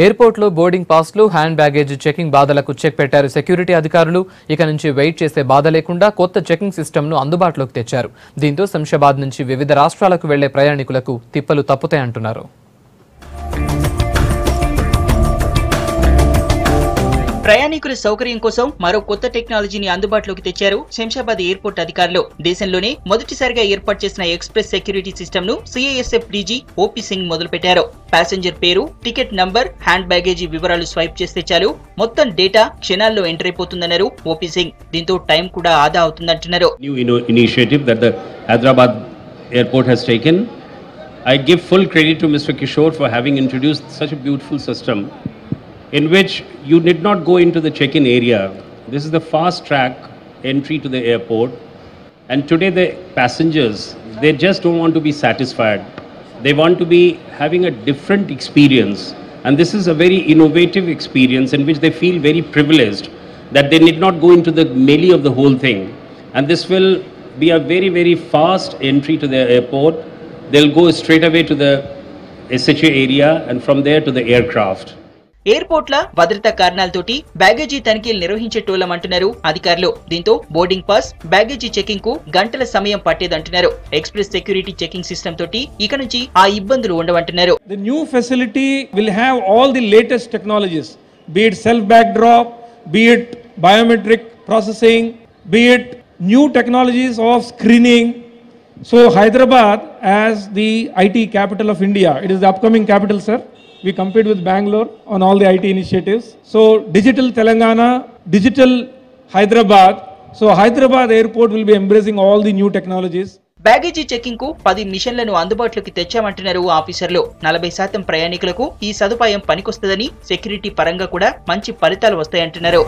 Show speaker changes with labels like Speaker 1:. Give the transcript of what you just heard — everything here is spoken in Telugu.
Speaker 1: ఎయిర్పోర్ట్లో బోర్డింగ్ పాస్లు, హ్యాండ్ బ్యాగేజ్ చెకింగ్ బాధలకు చెక్ పెట్టారు సెక్యూరిటీ అధికారులు. ఇక నుంచి వెయిట్ చేసే బాధ లేకుండా కొత్త చెకింగ్ సిస్టమ్ను అందుబాటులోకి తెచ్చారు. దీంతో శంషాబాద్ నుంచి వివిధ రాష్ట్రాలకు వెళ్లే ప్రయాణికులకు తిప్పలు తప్పుతాయంటున్నారు.
Speaker 2: ప్రయాణికుల సౌకర్యం కోసం మరో కొత్త టెక్నాలజీని అందుబాటులోకి తెచ్చారు శంషాబాద్ ఎయిర్పోర్ట్ అధికారులు. దేశంలోనే మొదటిసారిగా ఏర్పాటు చేసిన ఎక్స్ప్రెస్ సెక్యూరిటీ సిస్టమ్ ను సిఐఎస్ఎఫ్ డీజీ ఓపీ సింగ్ మొదలుపెట్టారు. ప్యాసింజర్ పేరు, టికెట్ నంబర్, హ్యాండ్ బ్యాగేజీ వివరాలు స్వైప్ చేస్తే చాలు మొత్తం డేటా క్షణాల్లో ఎంటర్ అయిపోతుందన్నారు ఓపీ సింగ్. దీంతో టైం కూడా ఆదా అవుతుందంటున్నారు.
Speaker 3: New initiative that the Hyderabad airport has taken. I give full credit to Mr. Kishore for having introduced such a beautiful system in which you need not go into the check-in area. This is the fast track entry to the airport, and today the passengers, they just don't want to be satisfied. They want to be having a different experience, and this is a very innovative experience in which they feel very privileged that they need not go into the melee of the whole thing, and this will be a very, very fast entry to the airport. They'll go straight away to the SHA area and from there to the aircraft.
Speaker 2: ఎయిర్పోర్ట్ల భద్రతా కారణాలతోటి బ్యాగేజీ తనిఖీలు నిర్వహించేటోళ్లమంటున్నారు అధికారులు. దీంతో బోర్డింగ్ పాస్, బ్యాగేజీ చెకింగ్ కు గంటల సమయం పట్టేదంటున్నారు. ఎక్స్ప్రెస్ సెక్యూరిటీ చెకింగ్ సిస్టమ్ తోటి ఇక నుంచి ఆ ఇబ్బందులు ఉండవంటున్నారు.
Speaker 4: The new facility will have all the latest technologies, be it self bag drop, be it biometric processing, be it new technologies of screening. So Hyderabad as the IT capital of India, it is the upcoming capital, sir. We compete with Bangalore on all the IT initiatives. So digital Telangana, digital Hyderabad. So Hyderabad airport will be embracing all the new technologies.
Speaker 2: Baggage checking కు 10 మిషన్లను అందుబాటులోకి తెచ్చామంటున్నారు ఆఫీసర్లు. 40% ప్రయాణికులకు ఈ సదుపాయం పనికొస్తదని, సెక్యూరిటీ పరంగా కూడా మంచి ఫలితాలు వస్తాయంటున్నారు.